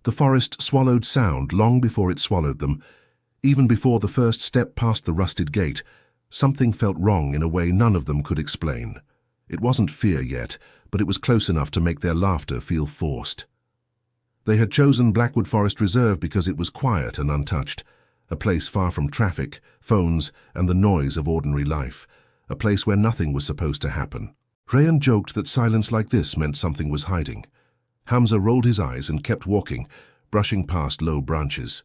The forest swallowed sound long before it swallowed them. Even before the first step past the rusted gate, something felt wrong in a way none of them could explain. It wasn't fear yet, but it was close enough to make their laughter feel forced. They had chosen Blackwood Forest Reserve because it was quiet and untouched, a place far from traffic, phones, and the noise of ordinary life, a place where nothing was supposed to happen. Rayan joked that silence like this meant something was hiding. Hamza rolled his eyes and kept walking, brushing past low branches.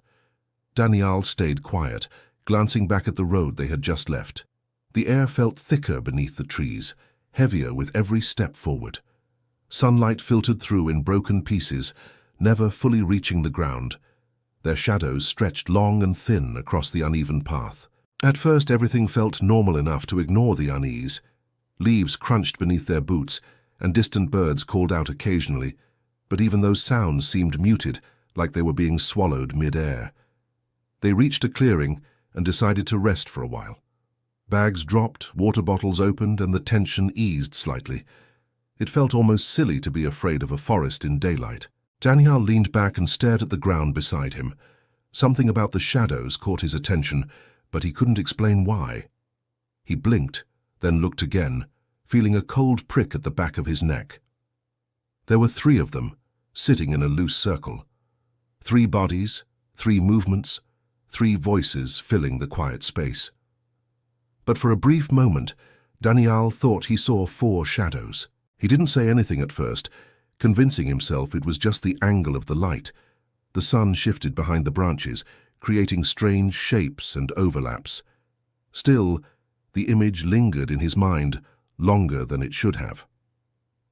Daniel stayed quiet, glancing back at the road they had just left. The air felt thicker beneath the trees, heavier with every step forward. Sunlight filtered through in broken pieces, never fully reaching the ground. Their shadows stretched long and thin across the uneven path. At first everything felt normal enough to ignore the unease. Leaves crunched beneath their boots, and distant birds called out occasionally, but even those sounds seemed muted, like they were being swallowed mid-air. They reached a clearing and decided to rest for a while. Bags dropped, water bottles opened, and the tension eased slightly. It felt almost silly to be afraid of a forest in daylight. Daniel leaned back and stared at the ground beside him. Something about the shadows caught his attention, but he couldn't explain why. He blinked, then looked again, feeling a cold prick at the back of his neck. There were 3 of them, sitting in a loose circle. 3 bodies, 3 movements, 3 voices filling the quiet space. But for a brief moment, Daniel thought he saw 4 shadows. He didn't say anything at first, convincing himself it was just the angle of the light. The sun shifted behind the branches, creating strange shapes and overlaps. Still, the image lingered in his mind longer than it should have.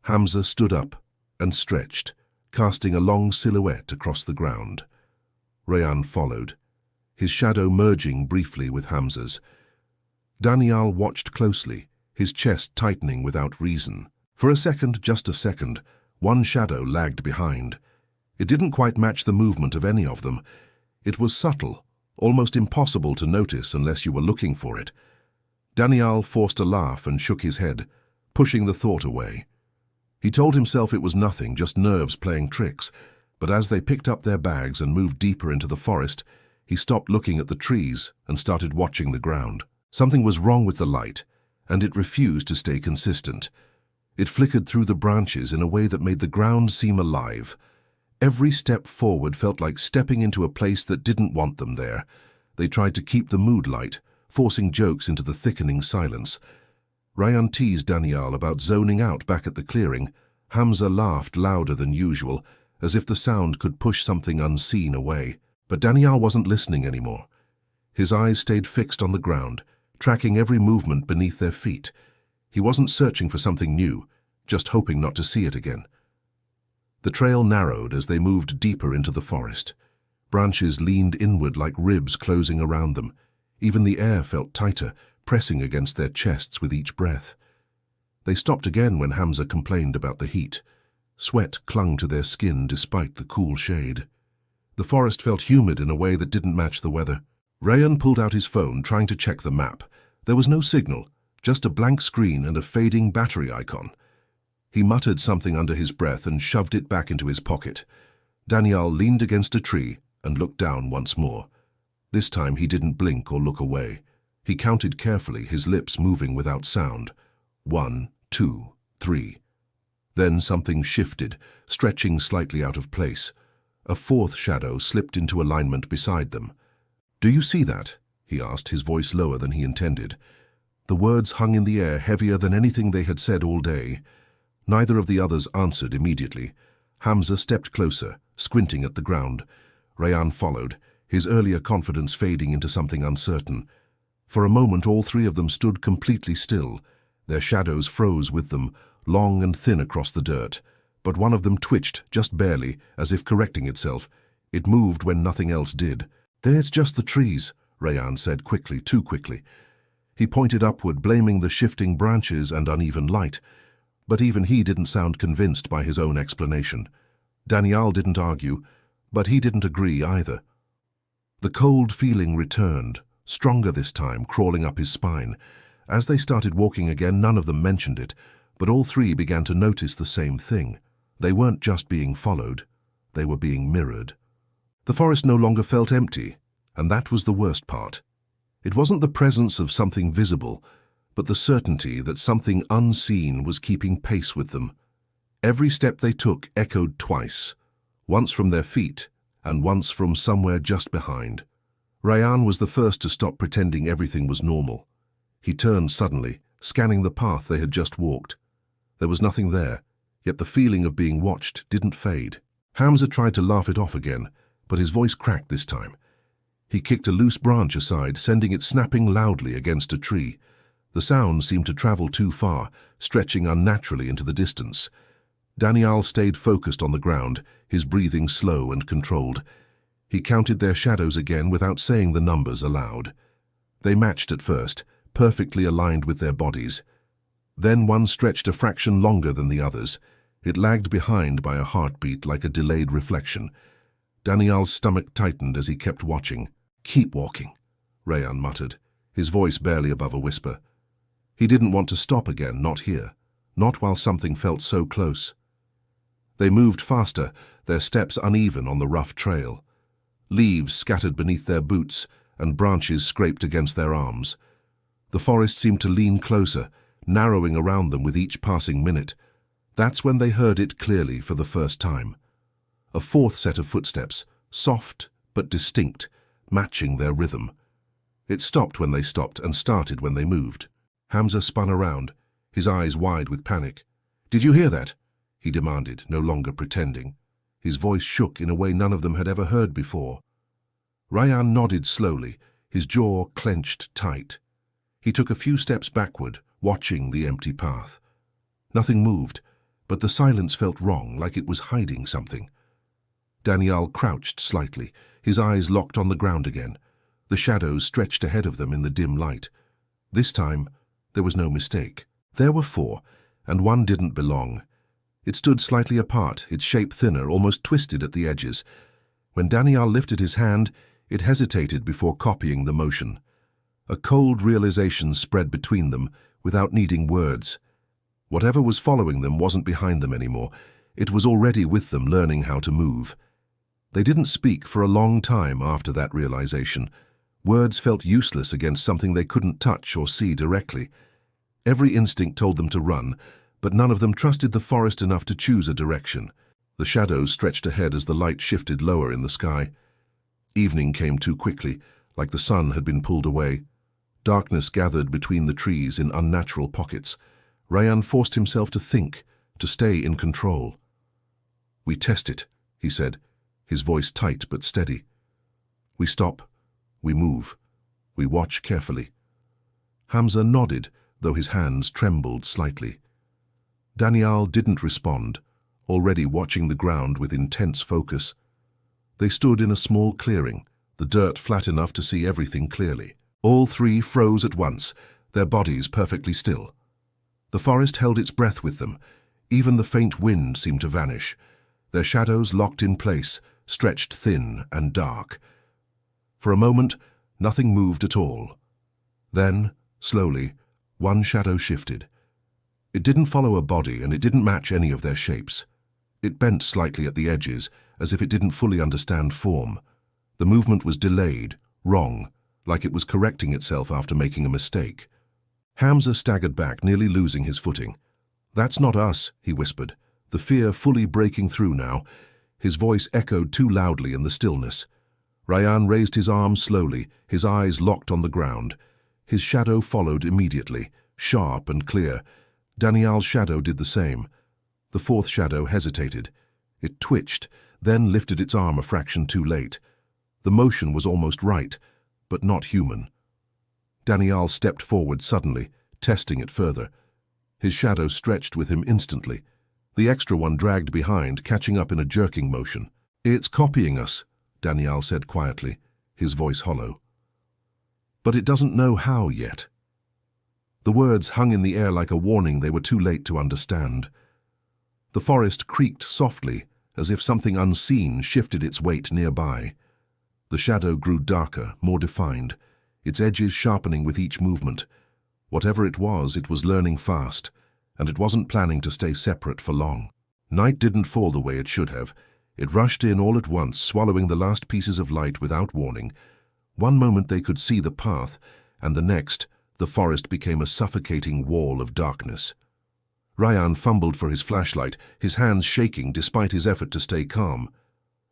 Hamza stood up and stretched, casting a long silhouette across the ground. Rayan followed, his shadow merging briefly with Hamza's. Daniel watched closely, his chest tightening without reason. For a second, just a second, one shadow lagged behind. It didn't quite match the movement of any of them. It was subtle, almost impossible to notice unless you were looking for it. Daniel forced a laugh and shook his head, pushing the thought away. He told himself it was nothing, just nerves playing tricks, but as they picked up their bags and moved deeper into the forest, he stopped looking at the trees and started watching the ground. Something was wrong with the light, and it refused to stay consistent. It flickered through the branches in a way that made the ground seem alive. Every step forward felt like stepping into a place that didn't want them there. They tried to keep the mood light, forcing jokes into the thickening silence. Rayan teased Daniel about zoning out back at the clearing. Hamza laughed louder than usual, as if the sound could push something unseen away. But Daniel wasn't listening anymore. His eyes stayed fixed on the ground, tracking every movement beneath their feet. He wasn't searching for something new, just hoping not to see it again. The trail narrowed as they moved deeper into the forest. Branches leaned inward like ribs closing around them. Even the air felt tighter, pressing against their chests with each breath. They stopped again when Hamza complained about the heat. Sweat clung to their skin despite the cool shade. The forest felt humid in a way that didn't match the weather. Rayan pulled out his phone, trying to check the map. There was no signal, just a blank screen and a fading battery icon. He muttered something under his breath and shoved it back into his pocket. Daniel leaned against a tree and looked down once more. This time he didn't blink or look away. He counted carefully, his lips moving without sound. 1, 2, 3. Then something shifted, stretching slightly out of place. A 4th shadow slipped into alignment beside them. "Do you see that?" he asked, his voice lower than he intended. The words hung in the air, heavier than anything they had said all day. Neither of the others answered immediately. Hamza stepped closer, squinting at the ground. Rayan followed, his earlier confidence fading into something uncertain. For a moment all 3 of them stood completely still. Their shadows froze with them, long and thin across the dirt. But one of them twitched, just barely, as if correcting itself. It moved when nothing else did. "There's just the trees," Rayan said quickly, too quickly. He pointed upward, blaming the shifting branches and uneven light. But even he didn't sound convinced by his own explanation. Daniel didn't argue, but he didn't agree either. The cold feeling returned, stronger this time, crawling up his spine. As they started walking again, none of them mentioned it, but all 3 began to notice the same thing. They weren't just being followed. they were being mirrored. The forest no longer felt empty, and that was the worst part. It wasn't the presence of something visible, but the certainty that something unseen was keeping pace with them. Every step they took echoed twice, once from their feet and once from somewhere just behind. Ryan was the first to stop pretending everything was normal. He turned suddenly, scanning the path they had just walked. There was nothing there, yet the feeling of being watched didn't fade. Hamza tried to laugh it off again, but his voice cracked this time. He kicked a loose branch aside, sending it snapping loudly against a tree. The sound seemed to travel too far, stretching unnaturally into the distance. Daniel stayed focused on the ground, his breathing slow and controlled. He counted their shadows again without saying the numbers aloud. They matched at first, perfectly aligned with their bodies. Then one stretched a fraction longer than the others. It lagged behind by a heartbeat like a delayed reflection. Daniel's stomach tightened as he kept watching. "Keep walking," Rayan muttered, his voice barely above a whisper. He didn't want to stop again, not here, not while something felt so close. They moved faster, their steps uneven on the rough trail. Leaves scattered beneath their boots and branches scraped against their arms. The forest seemed to lean closer, narrowing around them with each passing minute. That's when they heard it clearly for the first time. A fourth set of footsteps, soft but distinct, matching their rhythm. It stopped when they stopped and started when they moved. Hamza spun around, his eyes wide with panic. "Did you hear that?" he demanded, no longer pretending. His voice shook in a way none of them had ever heard before. Ryan nodded slowly, his jaw clenched tight. He took a few steps backward, watching the empty path. Nothing moved, but the silence felt wrong, like it was hiding something. Daniel crouched slightly, his eyes locked on the ground again. The shadows stretched ahead of them in the dim light. This time, there was no mistake. There were four, and one didn't belong. It stood slightly apart, its shape thinner, almost twisted at the edges. When Daniel lifted his hand, it hesitated before copying the motion. A cold realization spread between them, without needing words. Whatever was following them wasn't behind them anymore. It was already with them, learning how to move. They didn't speak for a long time after that realization. Words felt useless against something they couldn't touch or see directly. Every instinct told them to run, but none of them trusted the forest enough to choose a direction. The shadows stretched ahead as the light shifted lower in the sky. Evening came too quickly, like the sun had been pulled away. Darkness gathered between the trees in unnatural pockets. Ryan forced himself to think, to stay in control. "We test it," he said, his voice tight but steady. "We stop, we move, we watch carefully." Hamza nodded, though his hands trembled slightly. Daniel didn't respond, already watching the ground with intense focus. They stood in a small clearing, the dirt flat enough to see everything clearly. All three froze at once, their bodies perfectly still. The forest held its breath with them. Even the faint wind seemed to vanish. Their shadows locked in place, stretched thin and dark. For a moment, nothing moved at all. Then, slowly, one shadow shifted. It didn't follow a body, and it didn't match any of their shapes. It bent slightly at the edges, as if it didn't fully understand form. The movement was delayed, wrong, like it was correcting itself after making a mistake. Hamza staggered back, nearly losing his footing. "That's not us," he whispered, the fear fully breaking through now. His voice echoed too loudly in the stillness. Ryan raised his arms slowly, his eyes locked on the ground. His shadow followed immediately, sharp and clear. Daniel's shadow did the same. The fourth shadow hesitated. It twitched, then lifted its arm a fraction too late. The motion was almost right, but not human. Daniel stepped forward suddenly, testing it further. His shadow stretched with him instantly. The extra one dragged behind, catching up in a jerking motion. "It's copying us," Daniel said quietly, his voice hollow. "But it doesn't know how yet." The words hung in the air like a warning they were too late to understand. The forest creaked softly, as if something unseen shifted its weight nearby. The shadow grew darker, more defined, its edges sharpening with each movement. Whatever it was learning fast, and it wasn't planning to stay separate for long. Night didn't fall the way it should have. It rushed in all at once, swallowing the last pieces of light without warning. One moment they could see the path, and the next, the forest became a suffocating wall of darkness. Ryan fumbled for his flashlight, his hands shaking despite his effort to stay calm.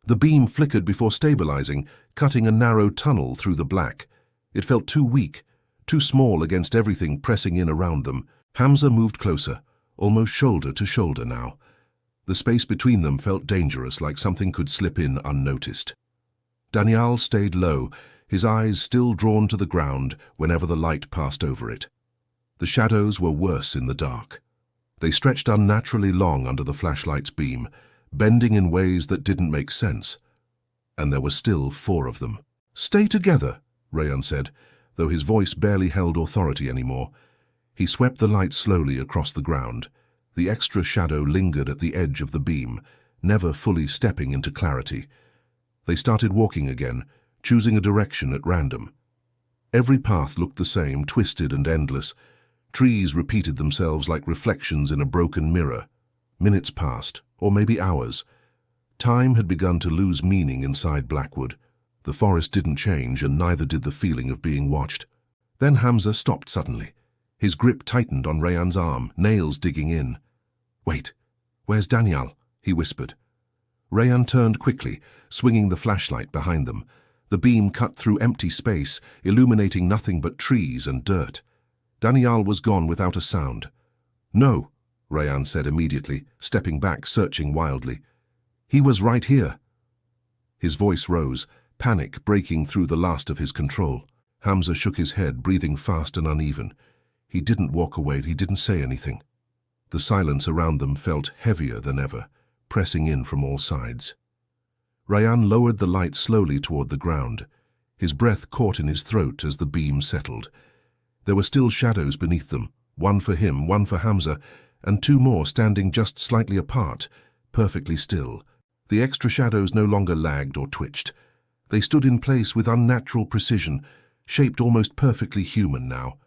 The beam flickered before stabilizing, cutting a narrow tunnel through the black. It felt too weak, too small against everything pressing in around them. Hamza moved closer, almost shoulder to shoulder now. The space between them felt dangerous, like something could slip in unnoticed. Daniel stayed low, his eyes still drawn to the ground whenever the light passed over it. The shadows were worse in the dark. They stretched unnaturally long under the flashlight's beam, bending in ways that didn't make sense. And there were still 4 of them. "Stay together," Rayan said, though his voice barely held authority anymore. He swept the light slowly across the ground. The extra shadow lingered at the edge of the beam, never fully stepping into clarity. They started walking again, choosing a direction at random. Every path looked the same, twisted and endless. Trees repeated themselves like reflections in a broken mirror. Minutes passed, or maybe hours. Time had begun to lose meaning inside Blackwood. The forest didn't change, and neither did the feeling of being watched. Then Hamza stopped suddenly. His grip tightened on Rayan's arm, nails digging in. "Wait, where's Daniel?" he whispered. Rayan turned quickly, swinging the flashlight behind them. The beam cut through empty space, illuminating nothing but trees and dirt. Daniel was gone without a sound. "No," Rayan said immediately, stepping back, searching wildly. "He was right here." His voice rose, panic breaking through the last of his control. Hamza shook his head, breathing fast and uneven. He didn't walk away, he didn't say anything. The silence around them felt heavier than ever, pressing in from all sides. Rayan lowered the light slowly toward the ground. His breath caught in his throat as the beam settled. There were still shadows beneath them, one for him, one for Hamza, and 2 more standing just slightly apart, perfectly still. The extra shadows no longer lagged or twitched. They stood in place with unnatural precision, shaped almost perfectly human now.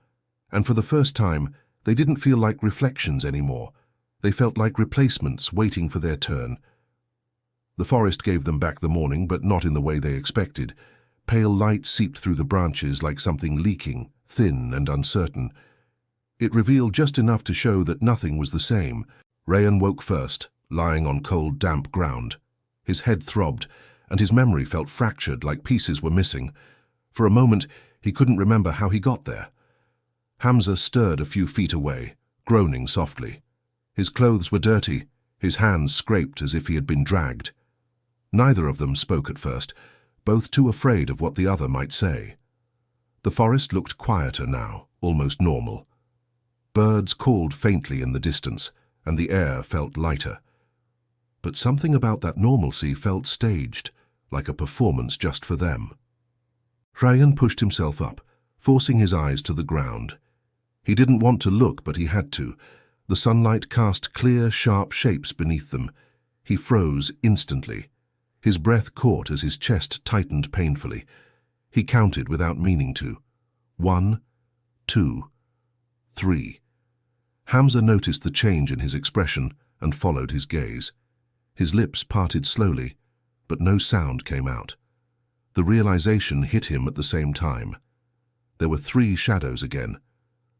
And for the first time, they didn't feel like reflections anymore. They felt like replacements waiting for their turn. The forest gave them back the morning, but not in the way they expected. Pale light seeped through the branches like something leaking, thin and uncertain. It revealed just enough to show that nothing was the same. Rayan woke first, lying on cold, damp ground. His head throbbed, and his memory felt fractured, like pieces were missing. For a moment, he couldn't remember how he got there. Hamza stirred a few feet away, groaning softly. His clothes were dirty, his hands scraped as if he had been dragged. Neither of them spoke at first, both too afraid of what the other might say. The forest looked quieter now, almost normal. Birds called faintly in the distance, and the air felt lighter. But something about that normalcy felt staged, like a performance just for them. Rayan pushed himself up, forcing his eyes to the ground. He didn't want to look, but he had to. The sunlight cast clear, sharp shapes beneath them. He froze instantly. His breath caught as his chest tightened painfully. He counted without meaning to. 1, 2, 3. Hamza noticed the change in his expression and followed his gaze. His lips parted slowly, but no sound came out. The realization hit him at the same time. There were 3 shadows again,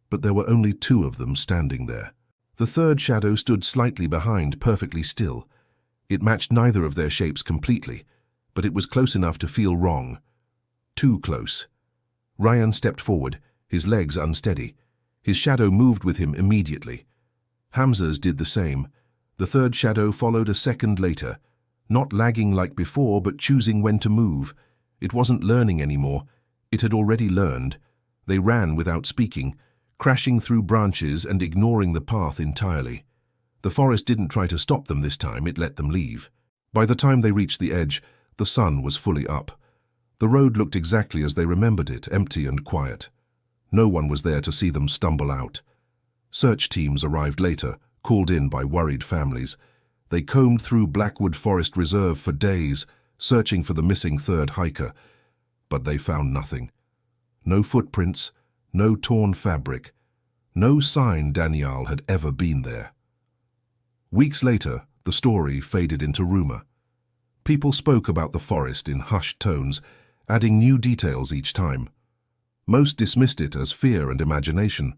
but there were only 2 of them standing there. The third shadow stood slightly behind, perfectly still. It matched neither of their shapes completely, but it was close enough to feel wrong. Too close. Rayan stepped forward, his legs unsteady. His shadow moved with him immediately. Hamza's did the same. The third shadow followed a second later, not lagging like before, but choosing when to move. It wasn't learning anymore. It had already learned. They ran without speaking, crashing through branches and ignoring the path entirely. The forest didn't try to stop them this time, it let them leave. By the time they reached the edge, the sun was fully up. The road looked exactly as they remembered it, empty and quiet. No one was there to see them stumble out. Search teams arrived later, called in by worried families. They combed through Blackwood Forest Reserve for days, searching for the missing third hiker. But they found nothing. No footprints, no torn fabric, no sign Daniel had ever been there. Weeks later, the story faded into rumor. People spoke about the forest in hushed tones, adding new details each time. Most dismissed it as fear and imagination,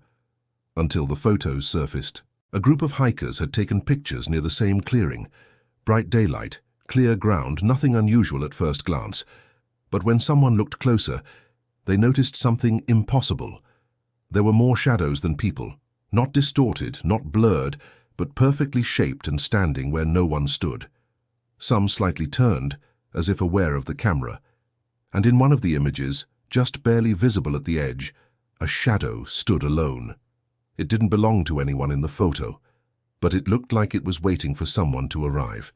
until the photos surfaced. A group of hikers had taken pictures near the same clearing. Bright daylight, clear ground, nothing unusual at first glance. But when someone looked closer, they noticed something impossible. There were more shadows than people, not distorted, not blurred, but perfectly shaped and standing where no one stood. Some slightly turned, as if aware of the camera. And in one of the images, just barely visible at the edge, a shadow stood alone. It didn't belong to anyone in the photo, but it looked like it was waiting for someone to arrive.